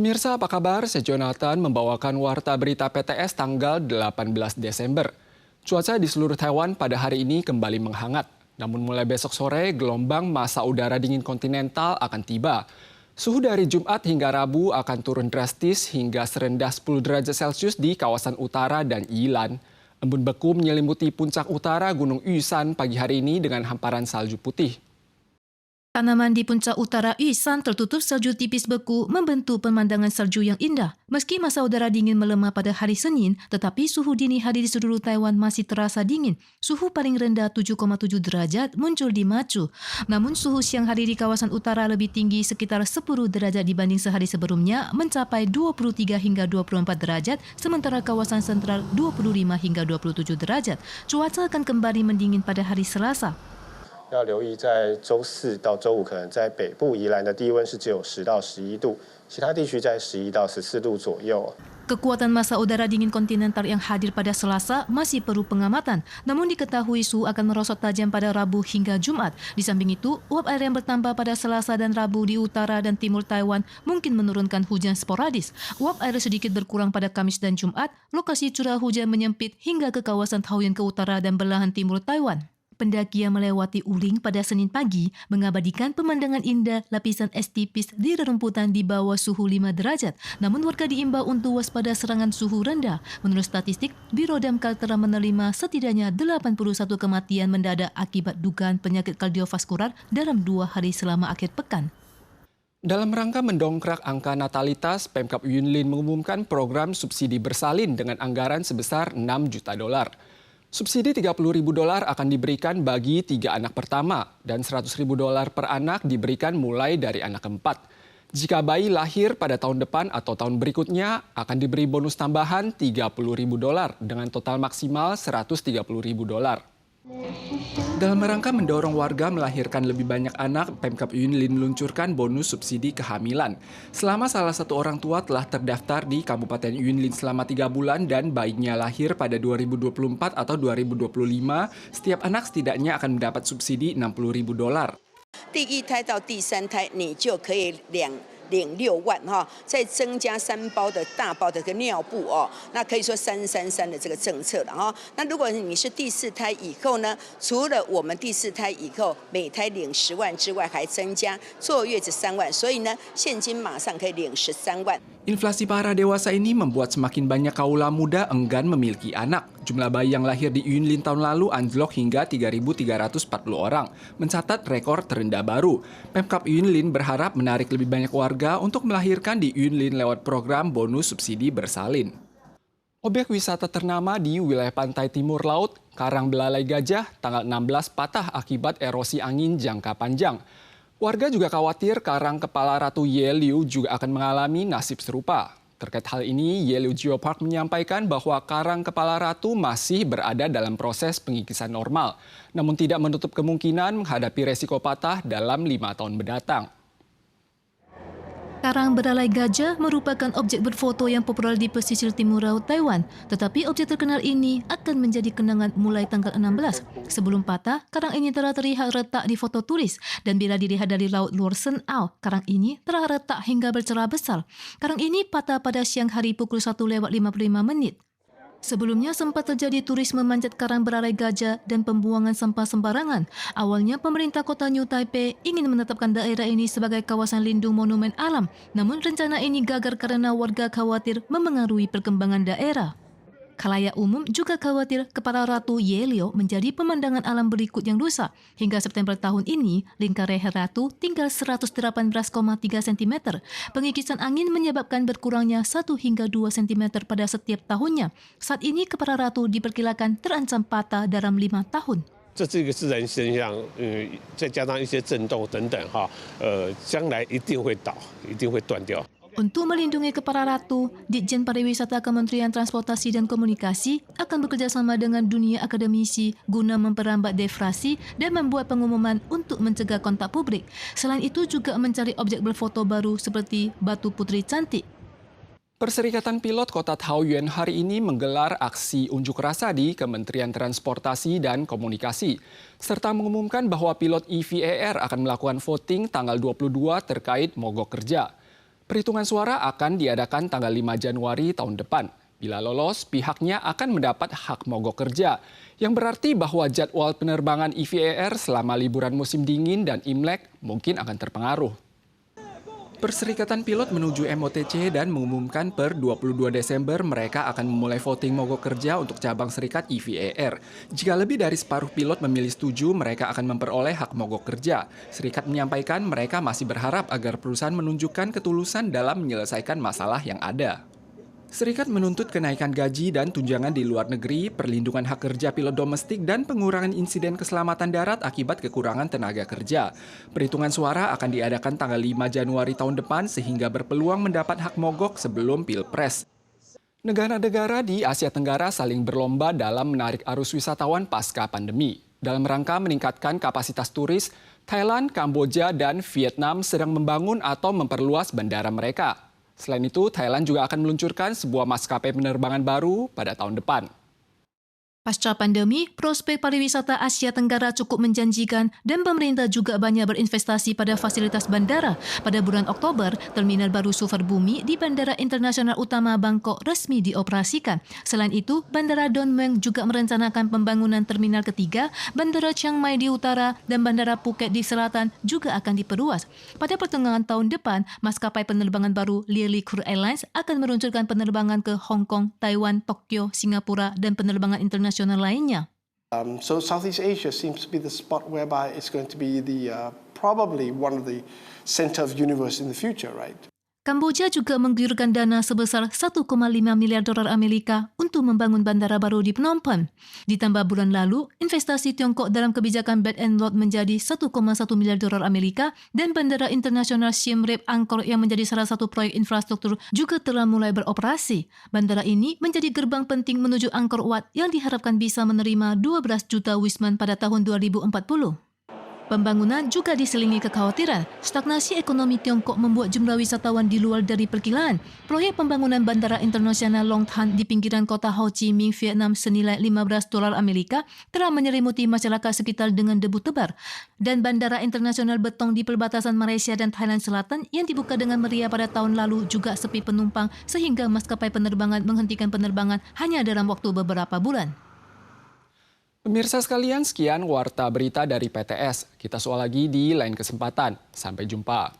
Pemirsa apa kabar? Saya Jonathan membawakan Warta Berita PTS tanggal 18 Desember. Cuaca di seluruh Taiwan pada hari ini kembali menghangat. Namun mulai besok sore, gelombang massa udara dingin kontinental akan tiba. Suhu dari Jumat hingga Rabu akan turun drastis hingga serendah 10 derajat Celcius di kawasan utara dan Yilan. Embun beku menyelimuti puncak utara Gunung Yushan pagi hari ini dengan hamparan salju putih. Tanaman di puncak utara Yushan tertutup salju tipis beku membentuk pemandangan salju yang indah. Meski massa udara dingin melemah pada hari Senin, tetapi suhu dini hari di seluruh Taiwan masih terasa dingin. Suhu paling rendah 7,7 derajat muncul di Machu. Namun suhu siang hari di kawasan utara lebih tinggi sekitar 10 derajat dibanding sehari sebelumnya, mencapai 23 hingga 24 derajat, sementara kawasan sentral 25 hingga 27 derajat. Cuaca akan kembali mendingin pada hari Selasa. 要留意，在周四到周五，可能在北部宜兰的低温是只有10到11度，其他地区在11到14度左右。 Kekuatan massa udara dingin kontinental yang hadir pada Selasa masih perlu pengamatan, namun diketahui suhu akan merosot tajam pada Rabu hingga Jumat. Di samping itu, uap air yang bertambah pada Selasa dan Rabu di utara dan timur Taiwan mungkin menurunkan hujan sporadis. Uap air sedikit berkurang pada Kamis dan Jumat, lokasi curah hujan menyempit hingga ke kawasan Taoyuan ke utara dan belahan timur Taiwan. Pendaki yang melewati Uling pada Senin pagi mengabadikan pemandangan indah lapisan es tipis di rerumputan di bawah suhu 5 derajat. Namun warga diimbau untuk waspada serangan suhu rendah. Menurut statistik, Biro Damkar telah menerima setidaknya 81 kematian mendadak akibat dugaan penyakit kardiovaskular dalam 2 hari selama akhir pekan. Dalam rangka mendongkrak angka natalitas, Pemkab Yunlin mengumumkan program subsidi bersalin dengan anggaran sebesar 6 juta dolar. Subsidi $30.000 akan diberikan bagi 3 anak pertama dan $100.000 per anak diberikan mulai dari anak keempat. Jika bayi lahir pada tahun depan atau tahun berikutnya akan diberi bonus tambahan $30.000 dengan total maksimal $130.000. Dalam rangka mendorong warga melahirkan lebih banyak anak, Pemkab Yunlin meluncurkan bonus subsidi kehamilan. Selama salah satu orang tua telah terdaftar di Kabupaten Yunlin selama 3 bulan dan bayinya lahir pada 2024 atau 2025, setiap anak setidaknya akan mendapat subsidi $60.000. 第一胎到第3胎，你就可以领6万哈，再增加3包的大包的个尿布哦，那可以说333的这个政策了哈。那如果你是第4胎以后呢，除了我们第4胎以后每胎领10万之外，还增加坐月子3万，所以呢，现金马上可以领13万。 Inflasi para dewasa ini membuat semakin banyak kaula muda enggan memiliki anak. Jumlah bayi yang lahir di Yunlin tahun lalu anjlok hingga 3.340 orang, mencatat rekor terendah baru. Pemkab Yunlin berharap menarik lebih banyak warga untuk melahirkan di Yunlin lewat program bonus subsidi bersalin. Objek wisata ternama di wilayah pantai timur laut, Karang Belalai Gajah, tanggal 16 patah akibat erosi angin jangka panjang. Warga juga khawatir Karang Kepala Ratu Yeliu juga akan mengalami nasib serupa. Terkait hal ini, Yeliu Geopark menyampaikan bahwa Karang Kepala Ratu masih berada dalam proses pengikisan normal, namun tidak menutup kemungkinan menghadapi resiko patah dalam 5 tahun mendatang. Karang Belalai Gajah merupakan objek berfoto yang populer di pesisir timur laut Taiwan. Tetapi objek terkenal ini akan menjadi kenangan mulai tanggal 16. Sebelum patah, karang ini telah terlihat retak di foto turis. Dan bila dilihat dari laut luar Sen Au, karang ini telah retak hingga bercelah besar. Karang ini patah pada siang hari pukul 1:55. Sebelumnya sempat terjadi turis memanjat Karang Belalai Gajah dan pembuangan sampah sembarangan. Awalnya pemerintah kota New Taipei ingin menetapkan daerah ini sebagai kawasan lindung monumen alam. Namun rencana ini gagal karena warga khawatir memengaruhi perkembangan daerah. Khalayak umum juga khawatir Kepala Ratu Yeliu menjadi pemandangan alam berikut yang rusak. Hingga September tahun ini, lingkar leher Ratu tinggal 118,3 cm. Pengikisan angin menyebabkan berkurangnya 1 hingga 2 cm pada setiap tahunnya. Saat ini Kepala Ratu diperkirakan terancam patah dalam 5 tahun. 这是一个自然现象，再加上一些震动等等哈，将来一定会倒，一定会断掉。 Untuk melindungi Kepala Ratu, Ditjen Pariwisata Kementerian Transportasi dan Komunikasi akan bekerjasama dengan dunia akademisi guna memperambat deflasi dan membuat pengumuman untuk mencegah kontak publik. Selain itu juga mencari objek berfoto baru seperti Batu Putri Cantik. Perserikatan Pilot Kota Taoyuan hari ini menggelar aksi unjuk rasa di Kementerian Transportasi dan Komunikasi, serta mengumumkan bahwa pilot EVAR akan melakukan voting tanggal 22 terkait mogok kerja. Perhitungan suara akan diadakan tanggal 5 Januari tahun depan. Bila lolos, pihaknya akan mendapat hak mogok kerja, yang berarti bahwa jadwal penerbangan EVAR selama liburan musim dingin dan Imlek mungkin akan terpengaruh. Perserikatan Pilot menuju MOTC dan mengumumkan per 22 Desember mereka akan memulai voting mogok kerja untuk cabang serikat EVAR. Jika lebih dari separuh pilot memilih setuju, mereka akan memperoleh hak mogok kerja. Serikat menyampaikan mereka masih berharap agar perusahaan menunjukkan ketulusan dalam menyelesaikan masalah yang ada. Serikat menuntut kenaikan gaji dan tunjangan di luar negeri, perlindungan hak kerja pilot domestik, dan pengurangan insiden keselamatan darat akibat kekurangan tenaga kerja. Perhitungan suara akan diadakan tanggal 5 Januari tahun depan sehingga berpeluang mendapat hak mogok sebelum Pilpres. Negara-negara di Asia Tenggara saling berlomba dalam menarik arus wisatawan pasca pandemi. Dalam rangka meningkatkan kapasitas turis, Thailand, Kamboja, dan Vietnam sedang membangun atau memperluas bandara mereka. Selain itu, Thailand juga akan meluncurkan sebuah maskapai penerbangan baru pada tahun depan. Pasca pandemi, prospek pariwisata Asia Tenggara cukup menjanjikan dan pemerintah juga banyak berinvestasi pada fasilitas bandara. Pada bulan Oktober, terminal baru Sufar Bumi di Bandara Internasional Utama Bangkok resmi dioperasikan. Selain itu, Bandara Don Mueang juga merencanakan pembangunan terminal ketiga, Bandara Chiang Mai di utara dan Bandara Phuket di selatan juga akan diperluas. Pada pertengahan tahun depan, maskapai penerbangan baru Learly Kru Airlines akan meluncurkan penerbangan ke Hong Kong, Taiwan, Tokyo, Singapura dan penerbangan internasional lainnya. So Southeast Asia seems to be the spot whereby it's going to be probably one of the center of the universe in the future, right? Kamboja juga mengguyurkan dana sebesar 1,5 miliar dolar Amerika untuk membangun bandara baru di Phnom Penh. Ditambah bulan lalu, investasi Tiongkok dalam kebijakan Belt and Road menjadi 1,1 miliar dolar Amerika dan Bandara Internasional Siem Reap Angkor yang menjadi salah satu proyek infrastruktur juga telah mulai beroperasi. Bandara ini menjadi gerbang penting menuju Angkor Wat yang diharapkan bisa menerima 12 juta wisman pada tahun 2040. Pembangunan juga diselingi kekhawatiran. Stagnasi ekonomi Tiongkok membuat jumlah wisatawan di luar dari perkiraan. Proyek pembangunan Bandara Internasional Long Thanh di pinggiran kota Ho Chi Minh, Vietnam senilai 15 dolar Amerika telah menyelimuti masyarakat sekitar dengan debu tebar. Dan Bandara Internasional Betong di perbatasan Malaysia dan Thailand Selatan yang dibuka dengan meriah pada tahun lalu juga sepi penumpang sehingga maskapai penerbangan menghentikan penerbangan hanya dalam waktu beberapa bulan. Pemirsa sekalian, sekian Warta Berita dari PTS. Kita soal lagi di lain kesempatan. Sampai jumpa.